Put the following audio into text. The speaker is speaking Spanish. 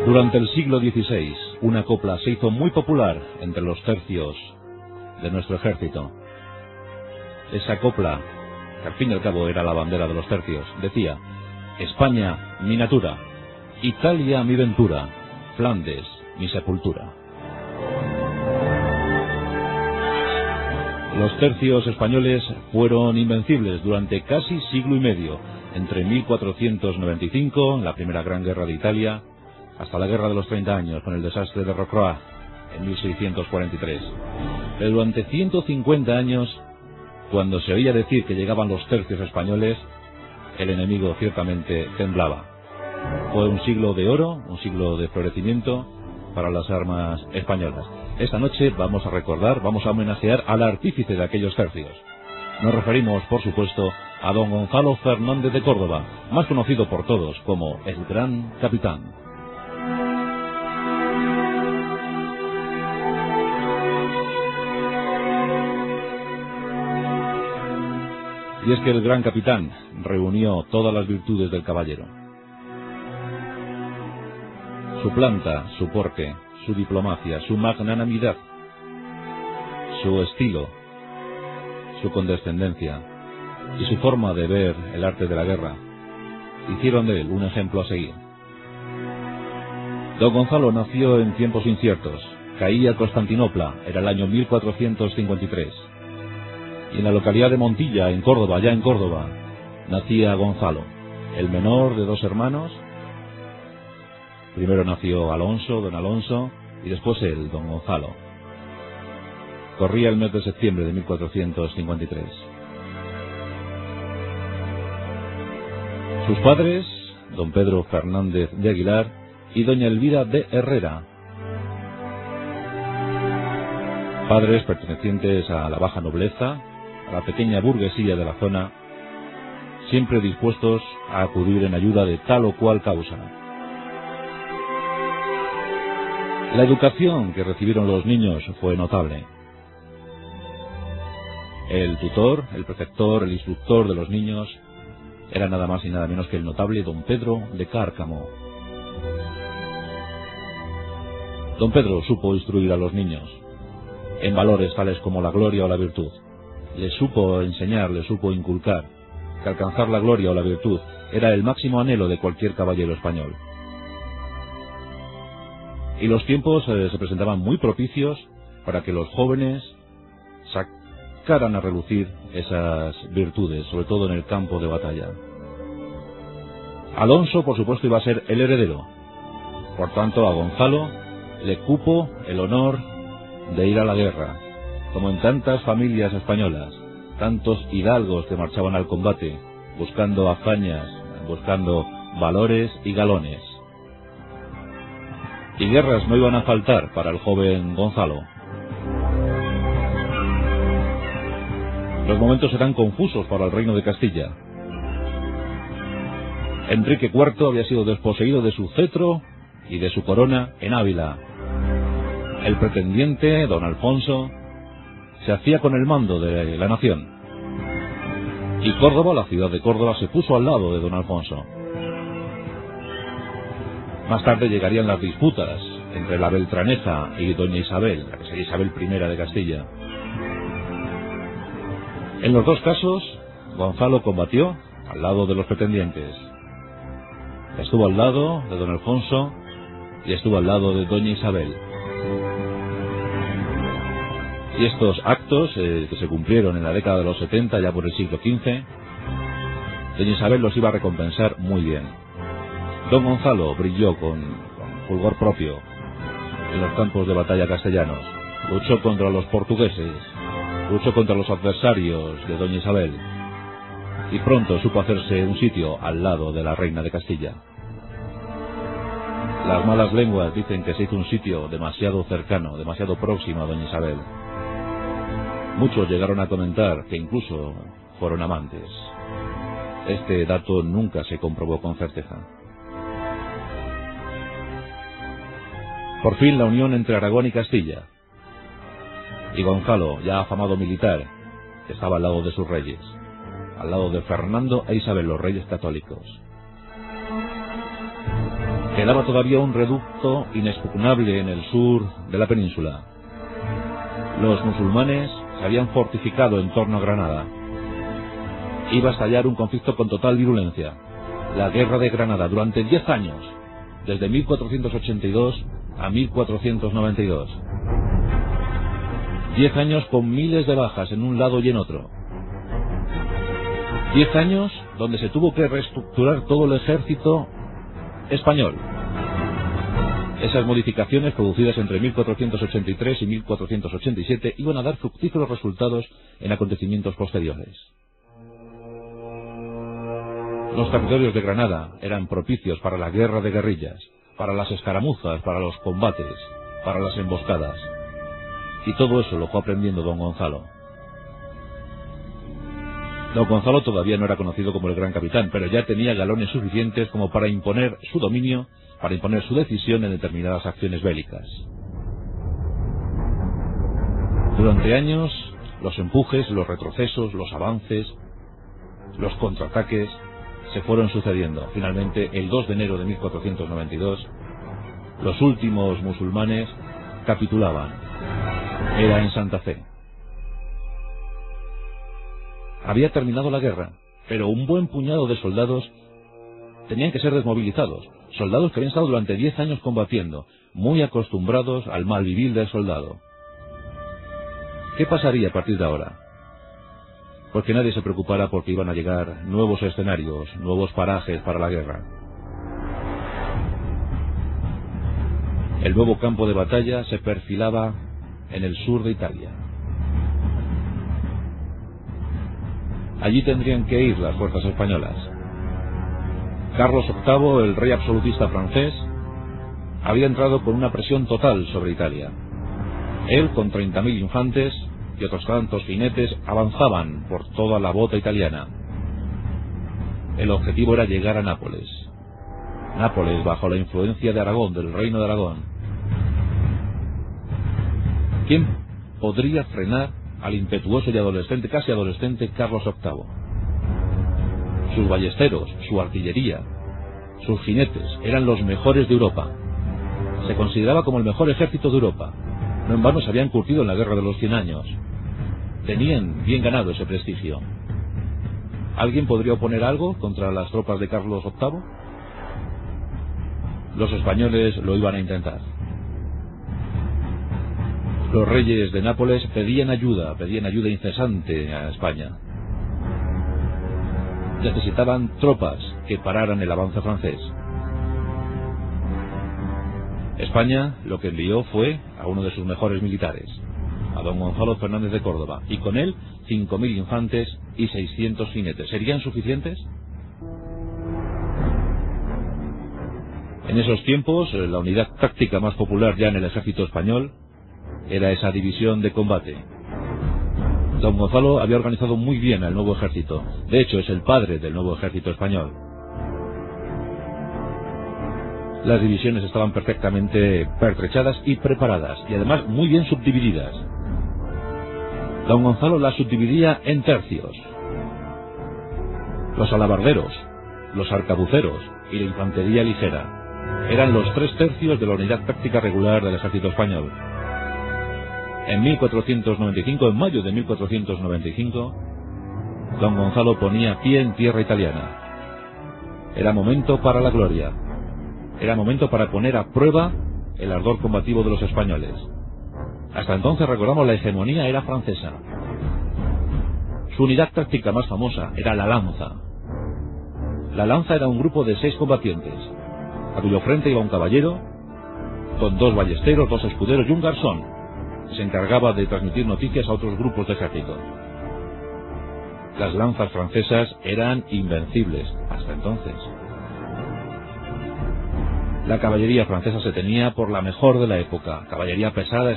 Durante el siglo XVI, una copla se hizo muy popular entre los tercios de nuestro ejército. Esa copla, que al fin y al cabo era la bandera de los tercios, decía: España, mi natura; Italia, mi ventura; Flandes, mi sepultura. Los tercios españoles fueron invencibles durante casi siglo y medio, entre 1495, la primera gran guerra de Italia, hasta la Guerra de los 30 años, con el desastre de Rocroi, en 1643. Pero durante 150 años, cuando se oía decir que llegaban los tercios españoles, el enemigo ciertamente temblaba. Fue un siglo de oro, un siglo de florecimiento para las armas españolas. Esta noche vamos a recordar, vamos a homenajear al artífice de aquellos tercios. Nos referimos, por supuesto, a don Gonzalo Fernández de Córdoba, más conocido por todos como el Gran Capitán. Y es que el Gran Capitán reunió todas las virtudes del caballero. Su planta, su porte, su diplomacia, su magnanimidad, su estilo, su condescendencia y su forma de ver el arte de la guerra hicieron de él un ejemplo a seguir. Don Gonzalo nació en tiempos inciertos. Caía Constantinopla, era el año 1453. Y en la localidad de Montilla, en Córdoba, ya en Córdoba, nacía Gonzalo, el menor de dos hermanos. Primero nació Alonso, don Alonso, y después él, don Gonzalo. Corría el mes de septiembre de 1453. Sus padres, don Pedro Fernández de Aguilar y doña Elvira de Herrera, padres pertenecientes a la baja nobleza, a la pequeña burguesía de la zona, siempre dispuestos a acudir en ayuda de tal o cual causa. La educación que recibieron los niños fue notable. El tutor, el preceptor, el instructor de los niños era nada más y nada menos que el notable don Pedro de Cárcamo. Don Pedro supo instruir a los niños en valores tales como la gloria o la virtud. Les supo enseñar, les supo inculcar que alcanzar la gloria o la virtud era el máximo anhelo de cualquier caballero español. Y los tiempos se presentaban muy propicios para que los jóvenes sacaran a relucir esas virtudes, sobre todo en el campo de batalla. Alonso, por supuesto, iba a ser el heredero. Por tanto, a Gonzalo le cupo el honor de ir a la guerra, como en tantas familias españolas, tantos hidalgos que marchaban al combate, buscando hazañas, buscando valores y galones. Y guerras no iban a faltar para el joven Gonzalo. Los momentos eran confusos para el reino de Castilla. Enrique IV había sido desposeído de su cetro y de su corona en Ávila. El pretendiente, don Alfonso, se hacía con el mando de la nación. Y Córdoba, la ciudad de Córdoba, se puso al lado de don Alfonso. Más tarde llegarían las disputas entre la Beltraneja y doña Isabel, la que sería Isabel I de Castilla. En los dos casos, Gonzalo combatió al lado de los pretendientes. Estuvo al lado de don Alfonso y estuvo al lado de doña Isabel. Y estos actos que se cumplieron en la década de los 70, ya por el siglo XV, doña Isabel los iba a recompensar muy bien. Don Gonzalo brilló con fulgor propio en los campos de batalla castellanos. Luchó contra los portugueses, luchó contra los adversarios de doña Isabel y pronto supo hacerse un sitio al lado de la reina de Castilla. Las malas lenguas dicen que se hizo un sitio demasiado cercano, demasiado próximo a doña Isabel. Muchos llegaron a comentar que incluso fueron amantes. Este dato nunca se comprobó con certeza. Por fin la unión entre Aragón y Castilla. Y Gonzalo, ya afamado militar, estaba al lado de sus reyes, al lado de Fernando e Isabel, los reyes católicos. Quedaba todavía un reducto inexpugnable en el sur de la península. Los musulmanes se habían fortificado en torno a Granada. Iba a estallar un conflicto con total virulencia, la Guerra de Granada, durante 10 años, desde 1482 a 1492. 10 años con miles de bajas en un lado y en otro. 10 años donde se tuvo que reestructurar todo el ejército español. Esas modificaciones producidas entre 1483 y 1487 iban a dar fructíferos resultados en acontecimientos posteriores. Los territorios de Granada eran propicios para la guerra de guerrillas, para las escaramuzas, para los combates, para las emboscadas. Y todo eso lo fue aprendiendo don Gonzalo. Don Gonzalo todavía no era conocido como el gran capitán, pero ya tenía galones suficientes como para imponer su dominio, para imponer su decisión en determinadas acciones bélicas. Durante años, los empujes, los retrocesos, los avances, los contraataques se fueron sucediendo. Finalmente, el 2 de enero de 1492, los últimos musulmanes capitulaban. Era en Santa Fe. Había terminado la guerra, pero un buen puñado de soldados tenían que ser desmovilizados. Soldados que habían estado durante 10 años combatiendo, muy acostumbrados al mal vivir del soldado. ¿Qué pasaría a partir de ahora? Porque nadie se preocupara porque iban a llegar nuevos escenarios, nuevos parajes para la guerra. El nuevo campo de batalla se perfilaba en el sur de Italia. Allí tendrían que ir las fuerzas españolas. Carlos VIII, el rey absolutista francés, había entrado con una presión total sobre Italia. Él, con 30.000 infantes y otros tantos jinetes, avanzaban por toda la bota italiana. El objetivo era llegar a Nápoles. Nápoles bajo la influencia de Aragón, del reino de Aragón. ¿Quién podría frenar al impetuoso y adolescente, casi adolescente, Carlos VIII? Sus ballesteros, su artillería, sus jinetes eran los mejores de Europa. Se consideraba como el mejor ejército de Europa. No en vano se habían curtido en la guerra de los 100 años. Tenían bien ganado ese prestigio. ¿Alguien podría oponer algo contra las tropas de Carlos VIII? Los españoles lo iban a intentar. Los reyes de Nápoles pedían ayuda incesante a España. Necesitaban tropas que pararan el avance francés. España lo que envió fue a uno de sus mejores militares, a don Gonzalo Fernández de Córdoba, y con él 5.000 infantes y 600 jinetes. ¿Serían suficientes? En esos tiempos, la unidad táctica más popular ya en el ejército español era esa división de combate. Don Gonzalo había organizado muy bien al nuevo ejército. De hecho, es el padre del nuevo ejército español. Las divisiones estaban perfectamente pertrechadas y preparadas, y además muy bien subdivididas. Don Gonzalo las subdividía en tercios. Los alabarderos, los arcabuceros y la infantería ligera eran los 3 tercios de la unidad táctica regular del ejército español. En 1495, en mayo de 1495, don Gonzalo ponía pie en tierra italiana. Era momento para la gloria. Era momento para poner a prueba el ardor combativo de los españoles. Hasta entonces, recordamos, la hegemonía era francesa. Su unidad táctica más famosa era la lanza. La lanza era un grupo de 6 combatientes, a cuyo frente iba un caballero, con 2 ballesteros, 2 escuderos y un garzón. Se encargaba de transmitir noticias a otros grupos de ejército. Las lanzas francesas eran invencibles hasta entonces. La caballería francesa se tenía por la mejor de la época, caballería pesada,